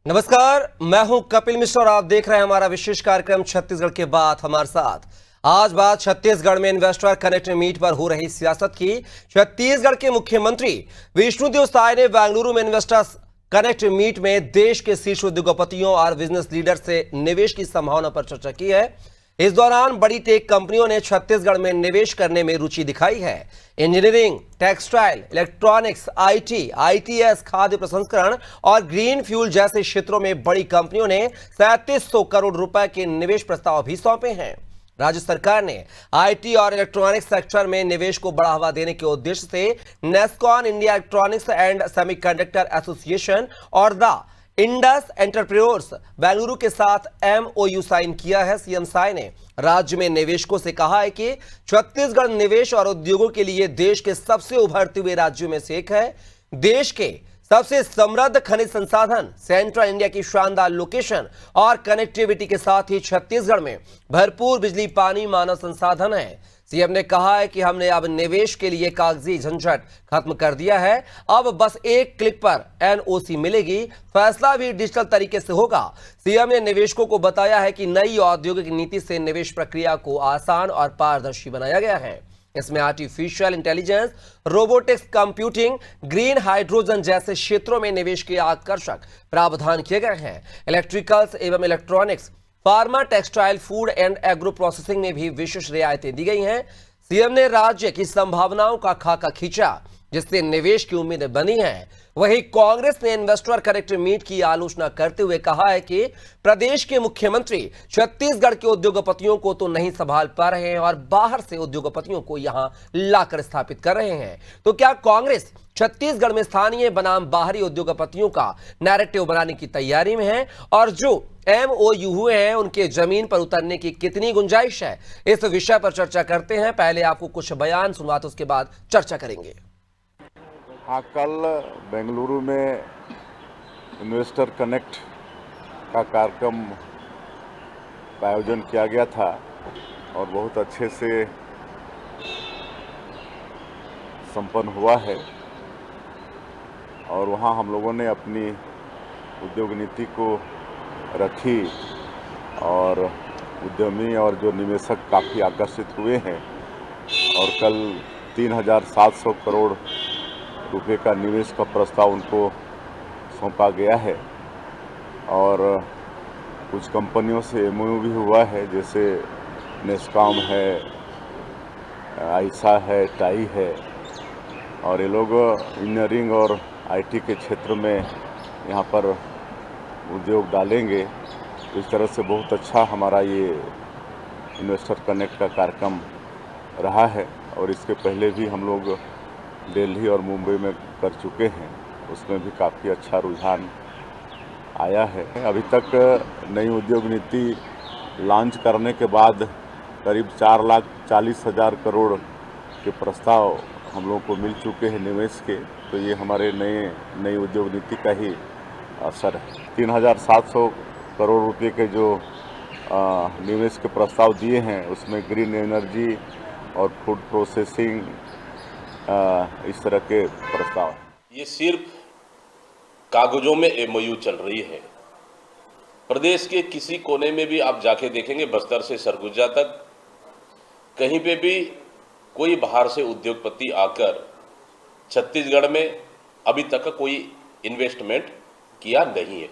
नमस्कार, मैं हूं कपिल मिश्रा और आप देख रहे हैं हमारा विशेष कार्यक्रम छत्तीसगढ़ के बात हमारे साथ। आज बात छत्तीसगढ़ में इन्वेस्टर कनेक्ट मीट पर हो रही सियासत की। छत्तीसगढ़ के मुख्यमंत्री विष्णुदेव साय ने बेंगलुरु में इन्वेस्टर्स कनेक्ट मीट में देश के शीर्ष उद्योगपतियों और बिजनेस लीडर से निवेश की संभावना पर चर्चा की है। इस दौरान बड़ी टेक कंपनियों ने छत्तीसगढ़ में निवेश करने में रुचि दिखाई है। Engineering, textile, electronics, IT, ITS, खाद्य प्रसंस्करण और ग्रीन फ्यूल जैसे क्षेत्रों में बड़ी कंपनियों ने 3700 करोड़ रुपए के निवेश प्रस्ताव भी सौंपे हैं। राज्य सरकार ने आईटी और इलेक्ट्रॉनिक्स सेक्टर में निवेश को बढ़ावा देने के उद्देश्य से Nasscom, India electronics and semiconductor association और द इंडस एंटरप्रेन्योर्स बेंगलुरु के साथ एमओयू साइन किया है। सीएम साय ने राज्य में निवेशकों से कहा है कि छत्तीसगढ़ निवेश और उद्योगों के लिए देश के सबसे उभरते हुए राज्यों में से एक है। देश के सबसे समृद्ध खनिज संसाधन, सेंट्रल इंडिया की शानदार लोकेशन और कनेक्टिविटी के साथ ही छत्तीसगढ़ में भरपूर बिजली, पानी, मानव संसाधन है। सीएम ने कहा है कि हमने अब निवेश के लिए कागजी झंझट खत्म कर दिया है। अब बस एक क्लिक पर एनओसी मिलेगी, फैसला भी डिजिटल तरीके से होगा। सीएम ने निवेशकों को बताया है कि नई औद्योगिक नीति से निवेश प्रक्रिया को आसान और पारदर्शी बनाया गया है। इसमें artificial intelligence, robotics, computing, green hydrogen जैसे क्षेत्रों में निवेश के आकर्षक प्रावधान किए गए हैं। इलेक्ट्रिकल्स एवं electronics, pharma, textile, food and agro processing में भी विशेष रियायतें दी गई हैं। सीएम ने राज्य की संभावनाओं का खाका खींचा, जिससे निवेश की उम्मीदें बनी हैं। वहीं कांग्रेस ने इन्वेस्टर कनेक्ट मीट की आलोचना करते हुए कहा है कि प्रदेश के मुख्यमंत्री छत्तीसगढ़ के उद्योगपतियों को तो नहीं संभाल पा रहे हैं और बाहर से उद्योगपतियों को यहां लाकर स्थापित कर रहे हैं। तो क्या कांग्रेस छत्तीसगढ़ में स्थानीय बनाम बाहरी उद्योगपतियों का नैरेटिव बनाने की तैयारी में है? और जो एमओयू हुए हैं उनके जमीन पर उतरने की कितनी गुंजाइश है? इस विषय पर चर्चा करते हैं। पहले आपको कुछ बयान सुनवाते उसके बाद चर्चा करेंगे। हाँ, कल बेंगलुरु में इन्वेस्टर कनेक्ट का कार्यक्रम का आयोजन किया गया था और बहुत अच्छे से संपन्न हुआ है। और वहाँ हम लोगों ने अपनी उद्योग नीति को रखी और उद्यमी और जो निवेशक काफ़ी आकर्षित हुए हैं। और कल 3700 करोड़ रुपए का निवेश का प्रस्ताव उनको सौंपा गया है। और कुछ कंपनियों से एमओयू भी हुआ है, जैसे नेस्कॉम है, आइसा है, टाई है। और ये लोग इंजीनियरिंग और आईटी के क्षेत्र में यहाँ पर उद्योग डालेंगे। इस तरह से बहुत अच्छा हमारा ये इन्वेस्टर कनेक्ट का कार्यक्रम रहा है। और इसके पहले भी हम लोग दिल्ली और मुंबई में कर चुके हैं, उसमें भी काफ़ी अच्छा रुझान आया है। अभी तक नई उद्योग नीति लॉन्च करने के बाद करीब 4,40,000 करोड़ के प्रस्ताव हम लोगों को मिल चुके हैं निवेश के। तो ये हमारे नई उद्योग नीति का ही असर है। 3,700 करोड़ रुपए के जो निवेश के प्रस्ताव दिए हैं, उसमें ग्रीन एनर्जी और फूड प्रोसेसिंग, इस तरह के प्रस्ताव। ये सिर्फ कागजों में एमओयू चल रही है। प्रदेश के किसी कोने में भी आप जाके देखेंगे, बस्तर से सरगुजा तक, कहीं पे भी कोई बाहर से उद्योगपति आकर छत्तीसगढ़ में अभी तक कोई इन्वेस्टमेंट किया नहीं है।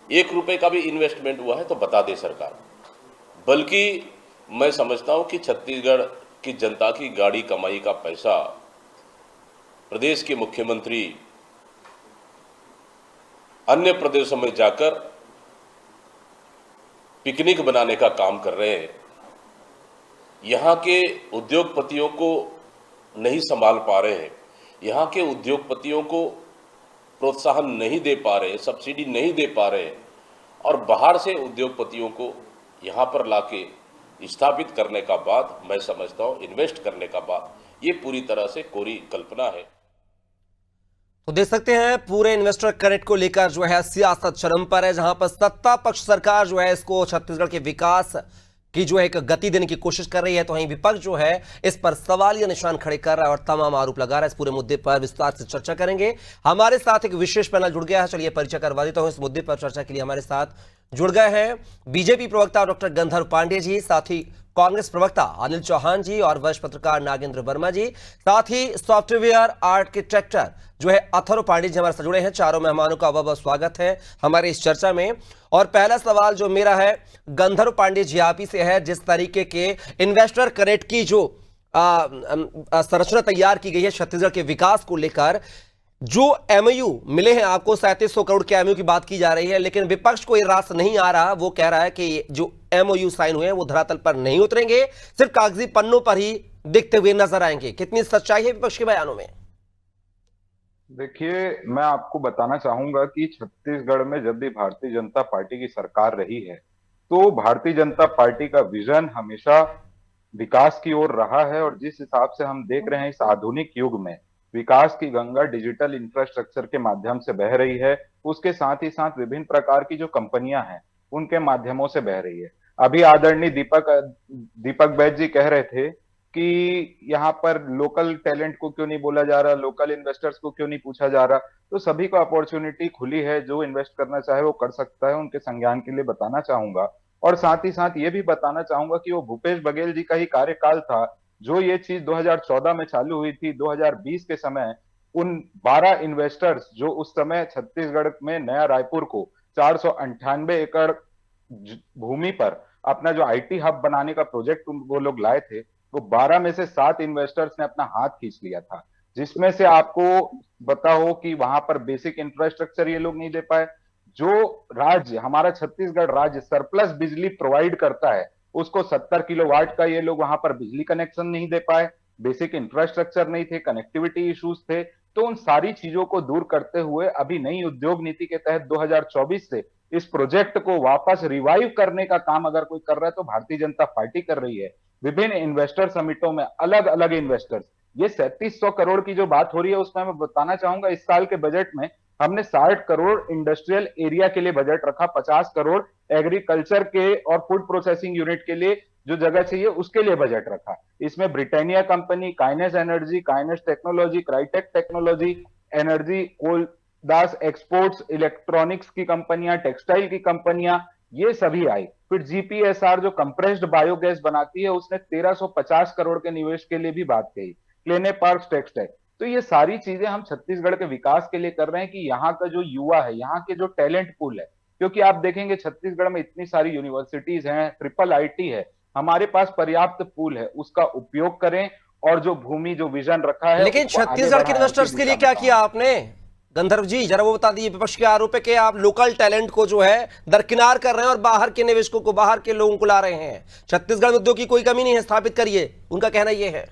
1 रुपए का भी इन्वेस्टमेंट हुआ है तो बता दे सरकार। बल्कि मैं समझता हूं कि छत्तीसगढ़ की जनता की गाड़ी कमाई का पैसा प्रदेश के मुख्यमंत्री अन्य प्रदेशों में जाकर पिकनिक बनाने का काम कर रहे हैं। यहाँ के उद्योगपतियों को नहीं संभाल पा रहे हैं, यहाँ के उद्योगपतियों को प्रोत्साहन नहीं दे पा रहे, सब्सिडी नहीं दे पा रहे, और बाहर से उद्योगपतियों को यहाँ पर लाके स्थापित करने का बाद, मैं समझता हूँ इन्वेस्ट करने का बाद, ये पूरी तरह से कोरी कल्पना है। तो देख सकते हैं पूरे इन्वेस्टर कनेक्ट को लेकर जो है सियासत चरम पर है, जहां पर सत्ता पक्ष सरकार जो है इसको छत्तीसगढ़ के विकास की जो है एक गति देने की कोशिश कर रही है, तो वहीं विपक्ष जो है इस पर सवालिया निशान खड़े कर रहा है और तमाम आरोप लगा रहा है। इस पूरे मुद्दे पर विस्तार से चर्चा करेंगे। हमारे साथ एक विशेष पैनल जुड़ गया है, चलिए परिचय करवा देता हूं। इस मुद्दे पर चर्चा के लिए हमारे साथ जुड़ गए हैं बीजेपी प्रवक्ता डॉक्टर गंधर्व पांडे जी, साथ ही कांग्रेस प्रवक्ता अनिल चौहान जी और वरिष्ठ पत्रकार नागेंद्र वर्मा जी, साथ ही सॉफ्टवेयर आर्किटेक्चर जो है अथर्व पांडे जी हमारे साथ जुड़े हैं। चारों मेहमानों का बहुत स्वागत है हमारे इस चर्चा में। और पहला सवाल जो मेरा है गंधर्व पांडे जी आप ही से है। जिस तरीके के इन्वेस्टर कनेक्ट की जो संरचना तैयार की गई है छत्तीसगढ़ के विकास को लेकर, जो एमओयू मिले हैं आपको 3700 करोड़ के एमओयू की बात की जा रही है, लेकिन विपक्ष को यह रास नहीं आ रहा। वो कह रहा है कि जो एमओयू साइन हुए हैं वो धरातल पर नहीं उतरेंगे, सिर्फ कागजी पन्नों पर ही दिखते हुए नजर आएंगे। कितनी सच्चाई है विपक्ष के बयानों में? देखिए, मैं आपको बताना चाहूंगा कि छत्तीसगढ़ में जब भी भारतीय जनता पार्टी की सरकार रही है तो भारतीय जनता पार्टी का विजन हमेशा विकास की ओर रहा है। और जिस हिसाब से हम देख रहे हैं इस आधुनिक युग में विकास की गंगा डिजिटल इंफ्रास्ट्रक्चर के माध्यम से बह रही है, उसके साथ ही साथ विभिन्न प्रकार की जो कंपनियां हैं उनके माध्यमों से बह रही है। अभी आदरणीय दीपक बैज जी कह रहे थे कि यहाँ पर लोकल टैलेंट को क्यों नहीं बोला जा रहा, लोकल इन्वेस्टर्स को क्यों नहीं पूछा जा रहा। तो सभी को अपॉर्चुनिटी खुली है, जो इन्वेस्ट करना चाहे वो कर सकता है, उनके संज्ञान के लिए बताना चाहूंगा। और साथ ही साथ ये भी बताना चाहूंगा कि वो भूपेश बघेल जी का ही कार्यकाल था जो ये चीज 2014 में चालू हुई थी। 2020 के समय उन 12 इन्वेस्टर्स जो उस समय छत्तीसगढ़ में नया रायपुर को 498 एकड़ भूमि पर अपना जो आईटी हब बनाने का प्रोजेक्ट वो लोग लाए थे, वो 12 में से 7 इन्वेस्टर्स ने अपना हाथ खींच लिया था, जिसमें से आपको पता हो कि वहां पर बेसिक इंफ्रास्ट्रक्चर ये लोग नहीं दे पाए। जो राज्य हमारा छत्तीसगढ़ राज्य सरप्लस बिजली प्रोवाइड करता है उसको 70 किलोवाट का ये लोग वहां पर बिजली कनेक्शन नहीं दे पाए, बेसिक इंफ्रास्ट्रक्चर नहीं थे, कनेक्टिविटी इश्यूज थे। तो उन सारी चीजों को दूर करते हुए अभी नई उद्योग नीति के तहत 2024 से इस प्रोजेक्ट को वापस रिवाइव करने का काम अगर कोई कर रहा है तो भारतीय जनता पार्टी कर रही है। विभिन्न इन्वेस्टर समिटों में अलग अलग इन्वेस्टर्स, ये 3700 करोड़ की जो बात हो रही है उसमें मैं बताना चाहूंगा इस साल के बजट में हमने 60 करोड़ इंडस्ट्रियल एरिया के लिए बजट रखा, 50 करोड़ एग्रीकल्चर के और फूड प्रोसेसिंग यूनिट के लिए जो जगह चाहिए उसके लिए बजट रखा। इसमें Britannia company, Kaynes energy, Kaynes technology, क्राइटेक टेक्नोलॉजी, एनर्जी, कोलदास एक्सपोर्ट्स, इलेक्ट्रॉनिक्स की कंपनियां, टेक्सटाइल की कंपनियां, ये सभी आई। फिर जीपीएसआर जो कंप्रेस्ड बायोगैस बनाती है उसने 1350 करोड़ के निवेश के लिए भी बात कही, क्लेने पार्क्स टेक्सटाइल। तो ये सारी चीजें हम छत्तीसगढ़ के विकास के लिए कर रहे हैं कि यहाँ का जो युवा है, यहाँ के जो टैलेंट पूल है, क्योंकि आप देखेंगे छत्तीसगढ़ में इतनी सारी यूनिवर्सिटीज हैं, ट्रिपल आईटी है, हमारे पास पर्याप्त पूल है, उसका उपयोग करें और जो भूमि जो विजन रखा है। लेकिन छत्तीसगढ़ के इन्वेस्टर्स के लिए क्या किया आपने गंधर्व जी, जरा वो बता दीजिए। विपक्ष के आरोप है कि आप लोकल टैलेंट को जो है दरकिनार कर रहे हैं और बाहर के निवेशकों को, बाहर के लोगों को ला रहे हैं। छत्तीसगढ़ में उद्योग की कोई कमी नहीं है, स्थापित करिए, उनका कहना यह है।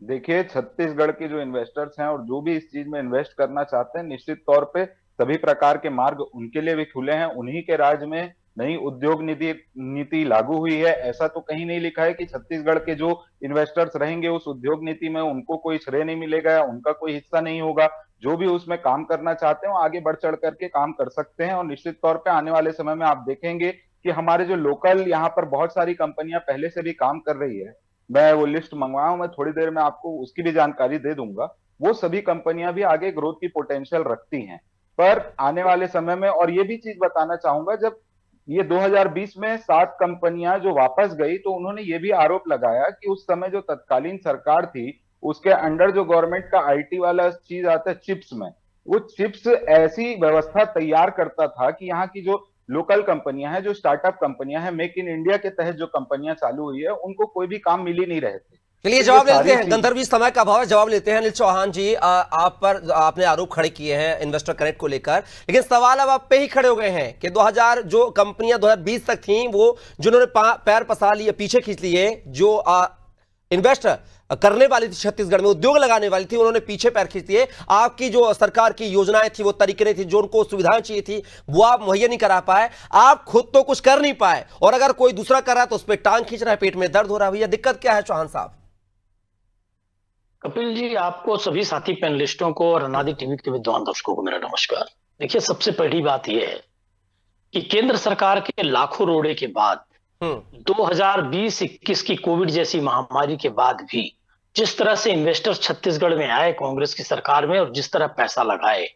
देखिए, छत्तीसगढ़ के जो इन्वेस्टर्स हैं और जो भी इस चीज में इन्वेस्ट करना चाहते हैं, निश्चित तौर पे सभी प्रकार के मार्ग उनके लिए भी खुले हैं। उन्हीं के राज में नई उद्योग नीति लागू हुई है। ऐसा तो कहीं नहीं लिखा है कि छत्तीसगढ़ के जो इन्वेस्टर्स रहेंगे उस उद्योग नीति में उनको कोई श्रेय नहीं मिलेगा, उनका कोई हिस्सा नहीं होगा। जो भी उसमें काम करना चाहते हैं आगे बढ़ चढ़ करके काम कर सकते हैं। और निश्चित तौर पे आने वाले समय में आप देखेंगे कि हमारे जो लोकल यहाँ पर बहुत सारी कंपनियां पहले से भी काम कर रही है, मैं वो लिस्ट मंगवाया हूं, मैं थोड़ी देर में आपको उसकी भी जानकारी दे दूंगा। वो सभी कंपनियां भी आगे ग्रोथ की पोटेंशियल रखती हैं। पर आने वाले समय में, और ये भी चीज बताना चाहूंगा, जब ये 2020 में 7 कंपनियां जो वापस गई तो उन्होंने ये भी आरोप लगाया कि उस समय जो तत्कालीन सरकार थी उसके अंडर जो गवर्नमेंट का आईटी वाला चीज आता है चिप्स में, वो चिप्स ऐसी व्यवस्था तैयार करता था कि यहाँ की जो लोकल कंपनियां हैं, जो स्टार्टअप कंपनियां हैं, मेक इन इंडिया के तहत जो कंपनियां चालू हुई है, उनको कोई भी काम मिल ही नहीं रहे थे। चलिए जवाब लेते हैं गंधर्व जी, समय का अभाव है, जवाब लेते हैं। अनिल चौहान जी, आप पर आपने आरोप खड़े किए हैं इन्वेस्टर कनेक्ट को लेकर, लेकिन सवाल अब आप पे ही खड़े हो गए हैं कि 2000 जो कंपनियां 2020 तक थीं वो जिन्होंने पैर पसार लिए, पीछे खींच लिए, जो इन्वेस्ट करने वाली थी छत्तीसगढ़ में, उद्योग लगाने वाली थी, उन्होंने पीछे पैर खींच दिए। आपकी जो सरकार की योजनाएं थी, वो तरीके थी, जो उनको सुविधाएं चाहिए थी वो आप मुहैया नहीं करा पाए। आप खुद तो कुछ कर नहीं पाए और अगर कोई दूसरा कर रहा है तो उस पर टांग खींच रहा है, पेट में दर्द हो रहा है। भैया दिक्कत क्या है चौहान साहब? कपिल जी, आपको, सभी साथी पैनलिस्टों को और अनादि टीवी के विद्वान दर्शकों को मेरा नमस्कार। देखिए, सबसे पहली बात यह है कि केंद्र सरकार के लाखों रोड़े के बाद 2020-21 की कोविड जैसी महामारी के बाद भी जिस तरह से इन्वेस्टर छत्तीसगढ़ में आए कांग्रेस की सरकार में और जिस तरह पैसा लगाए,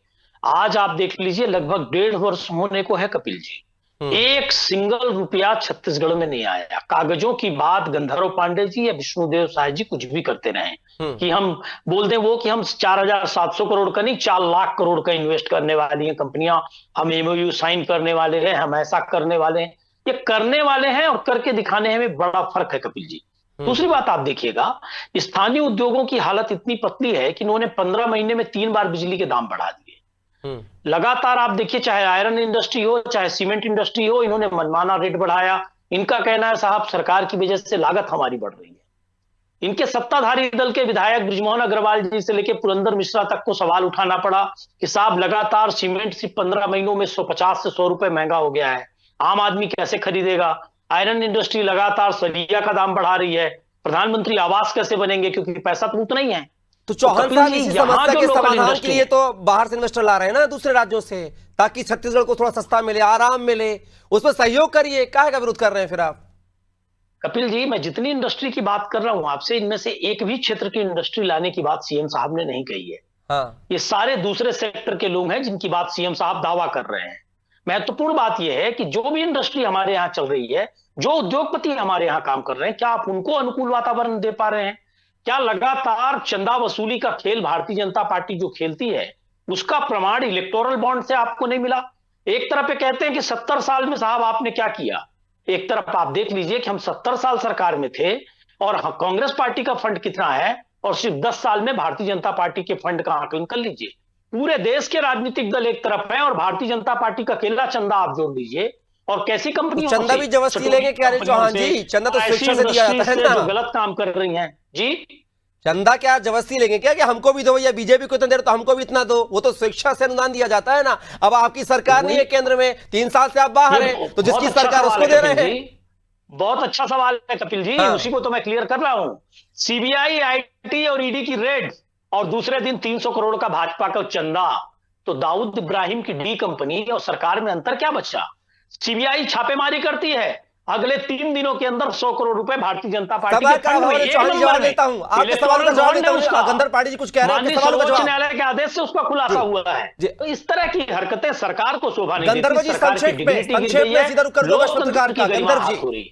आज आप देख लीजिए लगभग 1.5 वर्ष होने को है कपिल जी, एक सिंगल रुपया छत्तीसगढ़ में नहीं आया। कागजों की बात गंधर्व पांडे जी या विष्णुदेव साय जी कुछ भी करते रहे कि हम बोल दें वो कि हम 4,700 करोड़ का नहीं 4 लाख करोड़ का इन्वेस्ट करने वाली हैं कंपनियां, हम एमओयू साइन करने वाले हैं, हम ऐसा करने वाले हैं। ये करने वाले हैं और करके दिखाने में बड़ा फर्क है कपिल जी। दूसरी बात आप देखिएगा, स्थानीय उद्योगों की हालत इतनी पतली है कि इन्होंने 15 महीने में 3 बार बिजली के दाम बढ़ा दिए। लगातार आप देखिए, चाहे आयरन इंडस्ट्री हो चाहे सीमेंट इंडस्ट्री हो, इन्होंने मनमाना रेट बढ़ाया। इनका कहना है साहब सरकार की वजह से लागत हमारी बढ़ रही है। इनके सत्ताधारी दल के विधायक बृजमोहन अग्रवाल जी से लेकर पुरंदर मिश्रा तक को सवाल उठाना पड़ा कि साहब लगातार सीमेंट सिर्फ 15 महीनों में 150 से 100 रुपए महंगा हो गया है, आम आदमी कैसे खरीदेगा। आयरन इंडस्ट्री लगातार सरिया का दाम बढ़ा रही है। प्रधानमंत्री आवास कैसे बनेंगे, क्योंकि पैसा तो उतना ही है। तो चौहान साहब इसी समस्या के समाधान के लिए तो बाहर से इन्वेस्टर ला रहे हैं ना दूसरे राज्यों से, ताकि छत्तीसगढ़ को थोड़ा सस्ता मिले, आराम मिले, उसमें सहयोग करिए। काहे का विरोध कर रहे हैं फिर आप? कपिल जी, मैं जितनी इंडस्ट्री की बात कर रहा हूं आपसे, इनमें से एक भी क्षेत्र की इंडस्ट्री लाने की बात सीएम साहब ने नहीं कही है। हाँ। ये सारे दूसरे सेक्टर के लोग हैं जिनकी बात सीएम साहब दावा कर रहे हैं। महत्वपूर्ण बात यह है कि जो भी इंडस्ट्री हमारे यहाँ चल रही है, जो उद्योगपति हमारे यहाँ काम कर रहे हैं, क्या आप उनको अनुकूल वातावरण दे पा रहे हैं? क्या लगातार चंदा वसूली का खेल भारतीय जनता पार्टी जो खेलती है उसका प्रमाण इलेक्टोरल बॉन्ड से आपको नहीं मिला? एक तरफ पे कहते हैं कि 70 साल में साहब आपने क्या किया, एक तरफ आप देख लीजिए कि हम 70 साल सरकार में थे और कांग्रेस पार्टी का फंड कितना है और सिर्फ 10 साल में भारतीय जनता पार्टी के फंड का आकलन कर लीजिए। पूरे देश के राजनीतिक दल एक तरफ है और भारतीय जनता पार्टी का अकेला चंदा आप जोड़ लीजिए, और कैसी कंपनियों चंदा भी जबरदस्ती लेंगे क्या चौहान जी? चंदा तो स्वेच्छा से दिया जाता है ना। जो गलत काम कर रही हैं जी, चंदा क्या जबरदस्ती लेंगे क्या कि हमको भी दो, या बीजेपी को इतना दे रहे तो हमको भी इतना दो? वो तो स्वेच्छा से अनुदान दिया जाता है ना। अब आपकी सरकार नहीं है केंद्र में, 3 साल से आप बाहर हैं, तो जिसकी सरकार उसको दे रहे हैं। बहुत अच्छा सवाल है कपिल जी, उसी को तो मैं क्लियर कर रहा हूं। सीबीआई, आईटी और ईडी की रेड और दूसरे दिन 300 करोड़ का भाजपा का चंदा, तो दाऊद इब्राहिम की डी कंपनी और सरकार में अंतर क्या बचा? सीबीआई छापेमारी करती है, अगले 3 दिनों के अंदर 100 करोड़ रुपए भारतीय जनता पार्टी के फंड में जवाब देता हूं, आपके सवाल का जवाब देता हूं। गंधर्व पांडे जी कुछ कह रहे हैं, सर्वोच्च न्यायालय के आदेश से उसका खुलासा हुआ है। तो इस तरह की हरकतें सरकार को शोभा नहीं देती। गंधर्व जी संक्षेप में सीधा रुक कर दो पत्रकार का। गंधर्व जी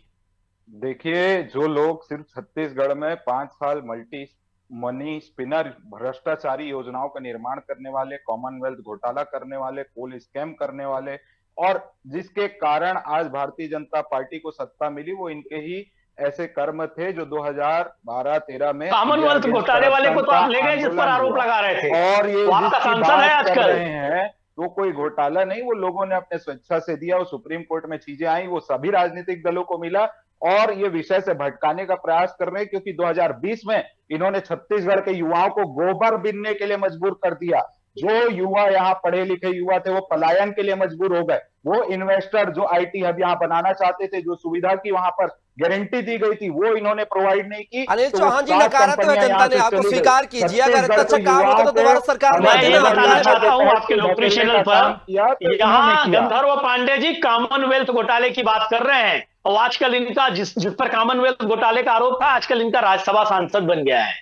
देखिए, जो लोग सिर्फ छत्तीसगढ़ में 5 साल मल्टी मनी स्पिनर भ्रष्टाचारी योजनाओं का निर्माण करने वाले, कॉमनवेल्थ घोटाला करने वाले, कोल स्कैम करने वाले, और जिसके कारण आज भारतीय जनता पार्टी को सत्ता मिली, वो इनके ही ऐसे कर्म थे जो 2012-13 में कॉमनवेल्थ घोटाले वाले को तो आप ले गए जिस पर आरोप लगा रहे थे, और ये आपका सांसद है आजकल हैं, वो कोई घोटाला नहीं, वो लोगों ने अपने स्वेच्छा से दिया। वो सुप्रीम कोर्ट में चीजें आई, वो सभी राजनीतिक दलों को मिला और ये विषय से भटकाने का प्रयास कर रहे हैं, क्योंकि 2020 में इन्होंने छत्तीसगढ़ के युवाओं को गोबर बीनने के लिए मजबूर कर दिया। जो युवा यहाँ पढ़े लिखे युवा थे वो पलायन के लिए मजबूर हो गए। वो इन्वेस्टर जो आईटी हब यहाँ बनाना चाहते थे, जो सुविधा की वहां पर गारंटी दी गई थी, वो इन्होंने प्रोवाइड नहीं की। अनिल चौहान जी, नकारात्मक है जनता ने, आपको स्वीकार कीजिए। अगर इतना अच्छा काम होता तो दोबारा सरकार मैं ये बताना चाहता हूं आपके लोकप्रिय चैनल पर, यहाँ गंधर्व पांडे जी कॉमनवेल्थ घोटाले की बात कर रहे हैं और आजकल इनका जिस पर कॉमनवेल्थ घोटाले का आरोप था, आजकल इनका राज्यसभा सांसद बन गया है।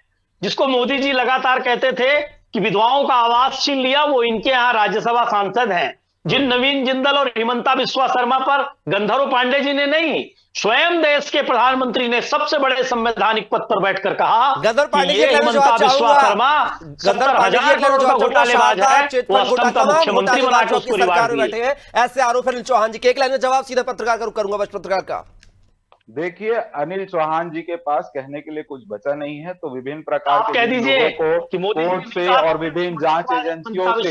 जिसको मोदी जी लगातार कहते थे कि विधवाओं का आवास छीन लिया, वो इनके यहाँ राज्यसभा सांसद हैं। जिन नवीन जिंदल और हिमंता बिस्वा शर्मा पर गंधर्व पांडे जी ने नहीं, स्वयं देश के प्रधानमंत्री ने सबसे बड़े संवैधानिक पद पर बैठकर कहा गंधर्व पांडे जी, हिमंता बिस्वा शर्मा 70,000 करोड़ का घोटालेबाज है, वो असम का मुख्यमंत्री बना के उसको रिवाज दिए। ऐसे आरोप अनिल चौहान जी के। एक लाइन में जवाब सीधा पत्रकार का रुख करूंगा, बस पत्रकार का। देखिए, अनिल चौहान जी के पास कहने के लिए कुछ बचा नहीं है, तो विभिन्न प्रकार के कह दीजिए कि कोर्ट से और विभिन्न जांच एजेंसियों से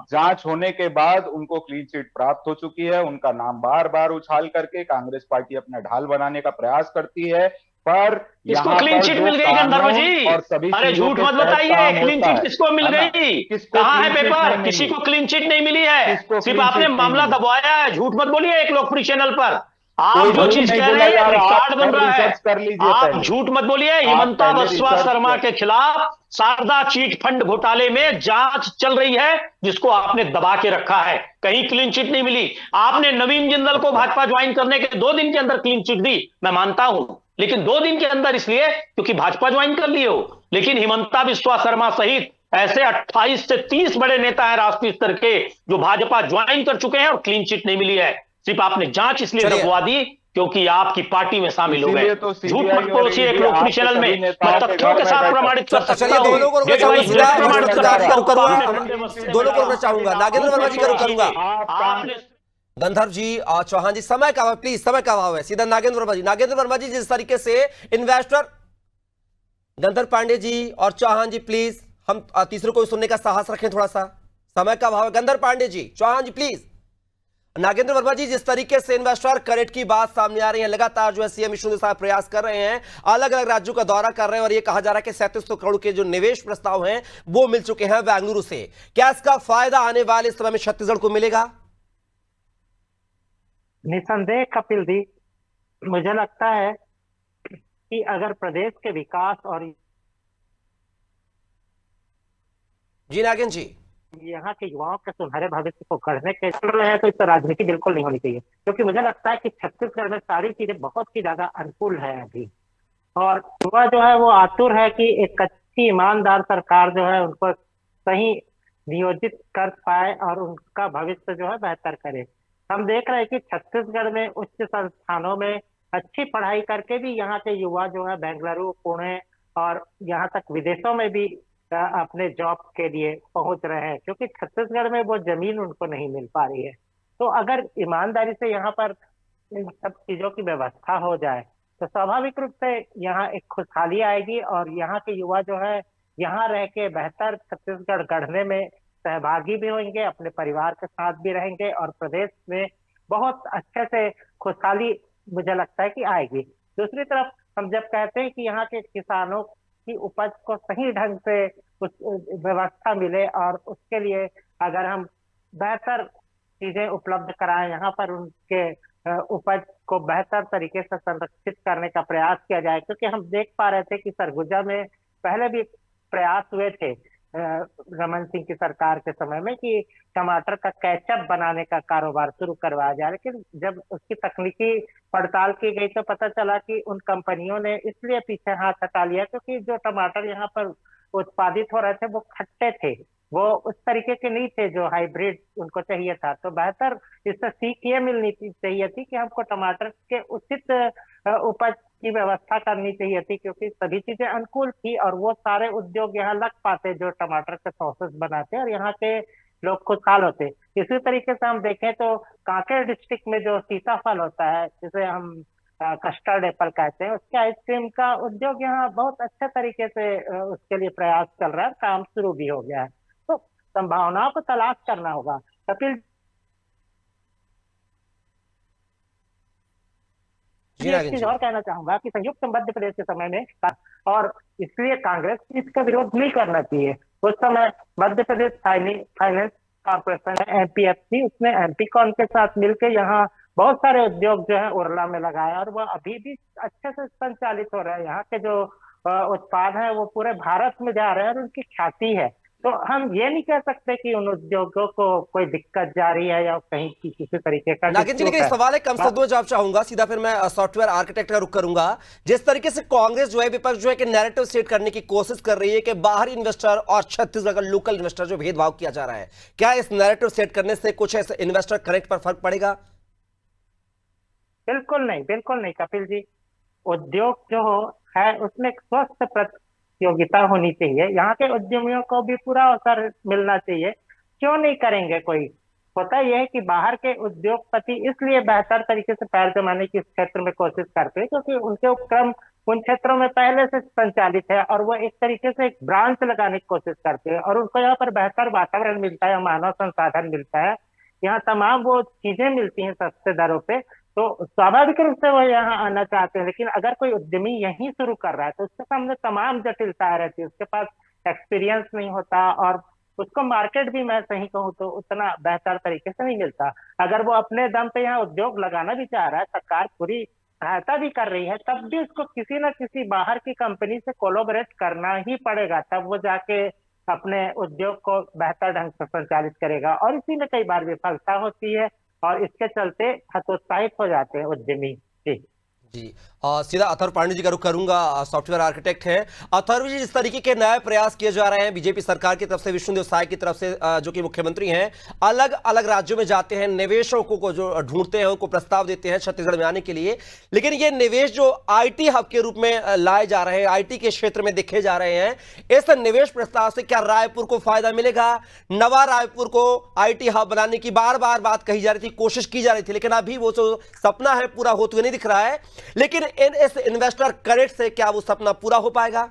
जांच होने के बाद उनको क्लीन चिट प्राप्त हो चुकी है। उनका नाम बार बार उछाल करके कांग्रेस पार्टी अपना ढाल बनाने का प्रयास करती है, पर इसको क्लीन चिट मिल गई गंधर्व जी? और सभी अरे झूठ मत बताइए, क्लीन चिट किसको मिल गई? कहाँ है पेपर? किसी को क्लीन चिट नहीं मिली है, सिर्फ आपने मामला दबाया है। झूठ मत बोलिए एक लोकप्रिय चैनल पर। आप कोई जो झूठ चीज नहीं कह रहे बोला हैं जा ये रहा, रिकॉर्ड आप बन रहा है। रिसर्च कर लीजिए आप पहले। झूठ मत बोलिए। आप हिमंता पहले बिस्वा रिसर्च शर्मा कर। के खिलाफ शारदा चीट फंड घोटाले में जांच चल रही है, जिसको आपने दबा के रखा है। कहीं क्लीन चिट नहीं मिली। आपने नवीन जिंदल को भाजपा ज्वाइन करने के 2 दिन के अंदर क्लीन चिट दी, मैं मानता हूं, लेकिन 2 दिन के अंदर इसलिए क्योंकि भाजपा ज्वाइन कर लिए हो। लेकिन हिमंता बिस्वा शर्मा सहित ऐसे 28 से 30 बड़े नेता हैं राष्ट्रीय स्तर के जो भाजपा ज्वाइन कर चुके हैं और क्लीन चिट नहीं मिली है। सिर्फ आपने जांच इसलिए चलिए। दबवा दी क्योंकि आपकी पार्टी में शामिल हो गए। इसीलिए तो झूठ सीबीआई मत और पड़ोसी एक ईडी लोकप्रिय आपके चैनल सभी में नेताओं मैं के तथ्यों घर के में साथ बैठा। प्रमाणित कर सकता चलिए हूं। दोनों को रुकना डेट चाहूंगा वाइज सीधा डेट प्रमाणित कर राष्ट्रपति सकता को हूं। करूंगा। आपने दोनों को रुकना चाहूंगा। नागेंद्र वर्मा जी का रुक करूंगा। आपने गंधर्व जी और चौहान जी, समय का अभाव, प्लीज समय का अभाव है। सीधा नागेंद्र वर्मा जी। नागेंद्र वर्मा जी, जिस तरीके से इन्वेस्टर गंधर्व पांडे जी और चौहान जी, प्लीज हम तीसरे को सुनने का साहस रखें, थोड़ा सा समय का अभाव है। गंधर्व पांडे जी, चौहान जी प्लीज। नागेंद्र वर्मा जी, जिस तरीके से इन्वेस्टर करेक्ट की बात सामने आ रही है, लगातार जो है सीएम विष्णु साहब प्रयास कर रहे हैं, अलग अलग राज्यों का दौरा कर रहे हैं और ये कहा जा रहा है कि 3700 करोड़ के जो निवेश प्रस्ताव हैं वो मिल चुके हैं बेंगलुरु से। क्या इसका फायदा आने वाले समय में छत्तीसगढ़ को मिलेगा? निसंदेह कपिल जी, मुझे लगता है कि अगर प्रदेश के विकास और जी नागेंद्र जी। यहाँ के युवाओं के सुनहरे भविष्य को गढ़ने के चल रहे हैं तो इस पर राजनीति बिल्कुल नहीं होनी चाहिए, क्योंकि मुझे लगता है कि छत्तीसगढ़ में सारी चीजें बहुत ही ज्यादा अनुकूल है अभी। और युवा जो है वो आतुर है कि एक अच्छी ईमानदार सरकार जो है उनको सही नियोजित कर पाए और उनका भविष्य जो है बेहतर करे। हम देख रहे हैं कि छत्तीसगढ़ में उच्च संस्थानों में अच्छी पढ़ाई करके भी यहाँ के युवा जो है बेंगलुरु, पुणे और यहाँ तक विदेशों में भी अपने जॉब के लिए पहुंच रहे हैं, क्योंकि छत्तीसगढ़ में वो जमीन उनको नहीं मिल पा रही है। तो अगर ईमानदारी से यहाँ पर इन सब चीजों की व्यवस्था हो जाए तो स्वाभाविक रूप से यहाँ एक खुशहाली आएगी और यहाँ के युवा जो है यहाँ रह के बेहतर छत्तीसगढ़ गढ़ने में सहभागी भी होंगे, अपने परिवार के साथ भी रहेंगे और प्रदेश में बहुत अच्छे से खुशहाली मुझे लगता है कि आएगी। दूसरी तरफ हम जब कहते हैं कि यहाँ के किसानों की उपज को सही ढंग से उस व्यवस्था मिले और उसके लिए अगर हम बेहतर चीजें उपलब्ध कराएं, यहाँ पर उनके उपज को बेहतर तरीके से संरक्षित करने का प्रयास किया जाए, क्योंकि हम देख पा रहे थे कि सरगुजा में पहले भी प्रयास हुए थे रमन सिंह की सरकार के समय में कि टमाटर का केचप बनाने का कारोबार शुरू करवाया जाए, लेकिन जब उसकी तकनीकी पड़ताल की गई तो पता चला कि उन कंपनियों ने इसलिए पीछे हाथ हटा लिया क्योंकि जो टमाटर यहाँ पर उत्पादित हो रहे थे वो खट्टे थे, वो उस तरीके के नहीं थे जो हाइब्रिड उनको चाहिए था। तो बेहतर इससे सीख ये मिलनी चाहिए थी कि हमको टमाटर के उचित उपज की व्यवस्था करनी चाहिए थी, क्योंकि सभी चीजें अनुकूल थी और वो सारे उद्योग यहाँ लग पाते जो टमाटर के सॉसेस बनाते और यहाँ के लोग खुशहाल होते। इसी तरीके से हम देखें तो कांकेर डिस्ट्रिक्ट में जो सीताफल होता है, जिसे हम कस्टर्ड एप्पल कहते हैं, उसके आइसक्रीम का उद्योग यहाँ बहुत अच्छे तरीके से उसके लिए प्रयास चल रहा है, काम शुरू भी हो गया है। तो संभावनाओं को तलाश करना होगा। कपिल एक चीज और कहना चाहूंगा कि संयुक्त मध्य प्रदेश के समय में और इसलिए कांग्रेस इसका विरोध नहीं करना चाहिए। उस समय मध्य प्रदेश फाइनेंस कॉर्पोरेशन एमपीएफसी, उसने एमपीकॉन के साथ मिलकर यहाँ बहुत सारे उद्योग जो है उरला में लगाया और वह अभी भी अच्छे से संचालित हो रहे हैं। यहाँ के जो उत्पाद हैं वो पूरे भारत में जा रहे हैं और उनकी ख्याति है। तो हम ये नहीं कह सकते कि उन उद्योगों को कोई दिक्कत जा रही है या कहीं की किसी तरीके का। नागेंद्र जी का सवाल है, कम शब्दों में जवाब चाहूंगा। सीधा फिर मैं सॉफ्टवेयर आर्किटेक्ट का रुख करूंगा। जिस तरीके से कांग्रेस जो है, विपक्ष जो है कि नैरेटिव सेट करने की कोशिश कर रही है कि बाहरी इन्वेस्टर और छत्तीसगढ़ का लोकल इन्वेस्टर जो भेदभाव किया जा रहा है, क्या इस नैरेटिव सेट करने से कुछ ऐसे इन्वेस्टर करेक्ट पर फर्क पड़ेगा? बिल्कुल नहीं कपिल जी। उद्योग जो है उसमें एक स्वस्थ प्रतियोगिता होनी चाहिए। यहाँ के उद्यमियों को भी पूरा अवसर मिलना चाहिए। क्यों नहीं करेंगे? कोई होता यह है कि बाहर के उद्योगपति इसलिए बेहतर तरीके से पैर जमाने की इस क्षेत्र में कोशिश करते हैं क्योंकि उनके उपक्रम उन क्षेत्रों में पहले से संचालित है और वो एक तरीके से एक ब्रांच लगाने की कोशिश करते हैं और उनको यहाँ पर बेहतर वातावरण मिलता है, मानव संसाधन मिलता है, यहाँ तमाम वो चीजें मिलती हैं सस्ते दरों पे, तो स्वाभाविक रूप से वो यहाँ आना चाहते हैं। लेकिन अगर कोई उद्यमी यहीं शुरू कर रहा है तो उसके सामने तमाम जटिलताएं रहती है, उसके पास एक्सपीरियंस नहीं होता और उसको मार्केट भी, मैं सही कहूँ तो, उतना बेहतर तरीके से नहीं मिलता। अगर वो अपने दम पे यहाँ उद्योग लगाना भी चाह रहा है, सरकार पूरी सहायता भी कर रही है, तब भी उसको किसी न किसी बाहर की कंपनी से कोलैबोरेट करना ही पड़ेगा, तब वो जाके अपने उद्योग को बेहतर ढंग से संचालित करेगा। और इसी में कई बार विफलता होती है और इसके चलते हतोत्साहित हो जाते हैं उद्यमी। जी जी सीधा अथर्व पांडे जी का रुख करूंगा, सॉफ्टवेयर आर्किटेक्ट हैं। अथर्व जी, जिस तरीके के नए प्रयास किए जा रहे हैं बीजेपी सरकार की तरफ से, विष्णुदेव साय की तरफ से, जो कि मुख्यमंत्री हैं, अलग अलग राज्यों में जाते हैं, निवेशकों को जो ढूंढते हैं, उनको प्रस्ताव देते हैं छत्तीसगढ़ में आने के लिए, लेकिन ये निवेश जो आईटी हब के रूप में लाए जा रहे हैं, आईटी के क्षेत्र में देखे जा रहे हैं, इस निवेश प्रस्ताव से क्या रायपुर को फायदा मिलेगा? नवा रायपुर को आईटी हब बनाने की बार बार बात कही जा रही थी, कोशिश की जा रही थी, लेकिन अभी वो जो सपना है पूरा होते हुए नहीं दिख रहा है। लेकिन इस इन्वेस्टर करेक्ट से क्या वो सपना पूरा हो पाएगा?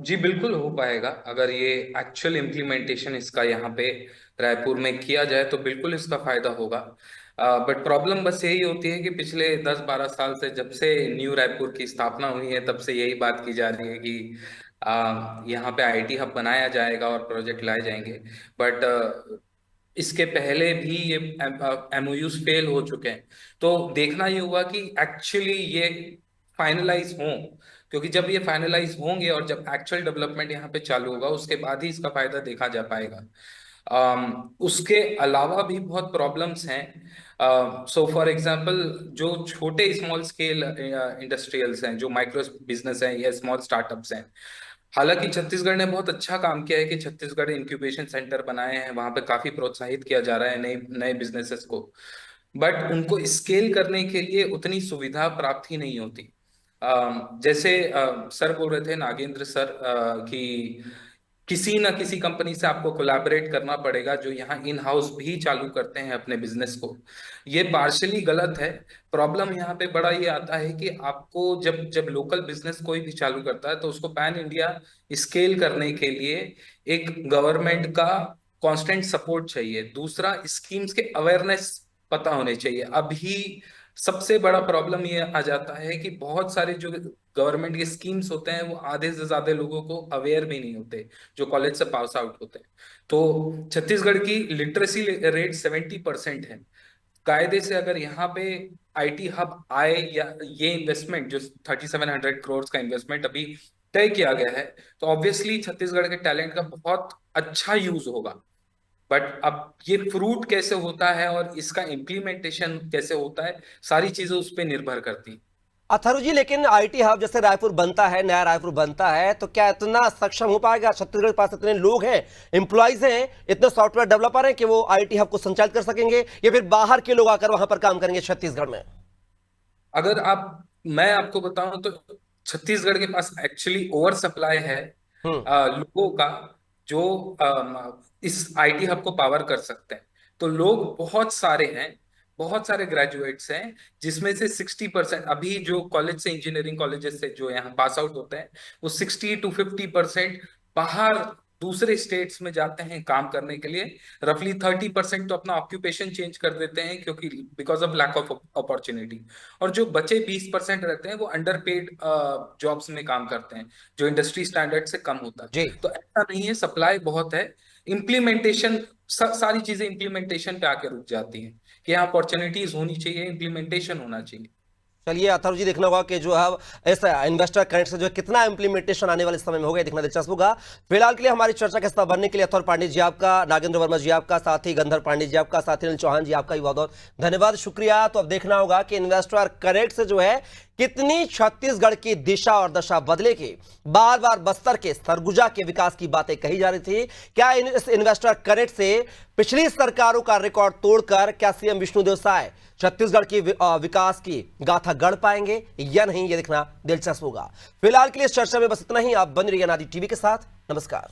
जी बिल्कुल हो पाएगा। अगर ये एक्चुअल इम्प्लीमेंटेशन इसका यहाँ पे रायपुर में किया जाए तो बिल्कुल इसका फायदा होगा। बट प्रॉब्लम बस यही होती है कि पिछले 10-12 साल से, जब से न्यू रायपुर की स्थापना हुई है, तब से यही बात की जा रही है कि यहाँ पे आईटी हब बनाया जाएगा और प्रोजेक्ट लाए जाएंगे। बट इसके पहले भी ये एमओयूज फेल हो चुके हैं। तो देखना ये हुआ कि एक्चुअली ये फाइनलाइज हों, क्योंकि जब ये फाइनलाइज होंगे और जब एक्चुअल डेवलपमेंट यहाँ पे चालू होगा, उसके बाद ही इसका फायदा देखा जा पाएगा। उसके अलावा भी बहुत प्रॉब्लम्स हैं। सो फॉर एग्जांपल, जो छोटे स्मॉल स्केल इंडस्ट्रियल्स हैं, जो माइक्रो बिजनेस हैं या स्मॉल स्टार्टअप्स हैं, हालांकि छत्तीसगढ़ ने बहुत अच्छा काम किया है कि छत्तीसगढ़ इंक्यूबेशन सेंटर बनाए हैं, वहां पे काफी प्रोत्साहित किया जा रहा है नए नए बिजनेसेस को। बट उनको स्केल करने के लिए उतनी सुविधा प्राप्त ही नहीं होती। जैसे सर बोल रहे थे, नागेंद्र सर, कि किसी ना किसी कंपनी से आपको कोलैबोरेट करना पड़ेगा जो यहाँ इन हाउस भी चालू करते हैं अपने बिजनेस को। ये पार्शली गलत है। प्रॉब्लम यहाँ पे बड़ा ये आता है कि आपको जब जब लोकल बिजनेस कोई भी चालू करता है तो उसको पैन इंडिया स्केल करने के लिए एक गवर्नमेंट का कांस्टेंट सपोर्ट चाहिए। दूसरा, स्कीम्स के अवेयरनेस पता होने चाहिए। अभी सबसे बड़ा प्रॉब्लम ये आ जाता है कि बहुत सारे जो गवर्नमेंट के स्कीम्स होते हैं वो आधे से ज्यादा लोगों को अवेयर भी नहीं होते जो कॉलेज से पास आउट होते हैं। तो छत्तीसगढ़ की लिटरेसी रेट 70% है। कायदे से अगर यहाँ पे आईटी हब आए या ये इन्वेस्टमेंट जो 3700 करोड़ का इन्वेस्टमेंट अभी तय किया गया है, तो ऑब्वियसली छत्तीसगढ़ के टैलेंट का बहुत अच्छा यूज होगा। बट अब ये फ्रूट कैसे होता है और इसका इम्प्लीमेंटेशन कैसे होता है, सारी चीजें उस पर निर्भर करती हैं। अथर्व जी, लेकिन आईटी हब जैसे रायपुर बनता है, नया रायपुर बनता है, तो क्या इतना सक्षम हो पाएगा? छत्तीसगढ़ के पास इतने लोग हैं, एम्प्लॉइज हैं, इतने सॉफ्टवेयर डेवलपर हैं कि वो आईटी हब को संचालित कर सकेंगे, या फिर बाहर के लोग आकर वहां पर काम करेंगे छत्तीसगढ़ में? अगर मैं आपको बताऊं तो छत्तीसगढ़ के पास एक्चुअली ओवर सप्लाई है लोगों का, जो इस आईटी हब को पावर कर सकते हैं। तो लोग बहुत सारे हैं, बहुत सारे ग्रेजुएट्स हैं, जिसमें से 60% अभी जो कॉलेज से, इंजीनियरिंग कॉलेजेस से जो यहाँ पास आउट होते हैं, वो 60-50% बाहर दूसरे स्टेट्स में जाते हैं काम करने के लिए। रफली 30% तो अपना ऑक्यूपेशन चेंज कर देते हैं, क्योंकि because of lack of opportunity. और जो बचे 20% रहते हैं वो अंडरपेड जॉब्स में काम करते हैं, जो इंडस्ट्री स्टैंडर्ड से कम होता है। तो ऐसा नहीं है, सप्लाई बहुत है। इम्प्लीमेंटेशन, सारी चीजें इम्प्लीमेंटेशन पे आके रुक जाती हैं कि यहाँ अपॉर्चुनिटीज होनी चाहिए, इम्प्लीमेंटेशन होना चाहिए। चलिए अथर्व जी, देखना होगा कि जो है इस इन्वेस्टर करेंट से जो है कितना इंप्लीमेंटेशन आने वाले समय में होगा, देखना दिलचस्प होगा। फिलहाल के लिए हमारी चर्चा के हिस्सा बनने के लिए अथर्व पांडे जी आपका, नागेंद्र वर्मा जी आपका, साथ ही गंधर्व पांडे जी आपका, साथ ही अनिल चौहान जी आपका भी बहुत बहुत धन्यवाद, शुक्रिया। तो अब देखना होगा कि इन्वेस्टर करेंट से जो है कितनी छत्तीसगढ़ की दिशा और दशा बदलेगी। बार बार बस्तर के सरगुजा के विकास की बातें कही जा रही थी, क्या इस इन्वेस्टर करेंट से पिछली सरकारों का रिकॉर्ड तोड़कर क्या सीएम विष्णुदेव साय छत्तीसगढ़ की विकास की गाथा गढ़ पाएंगे या नहीं, यह देखना दिलचस्प होगा। फिलहाल के लिए इस चर्चा में बस इतना ही। आप बने रहिए अनादि टीवी के साथ। नमस्कार।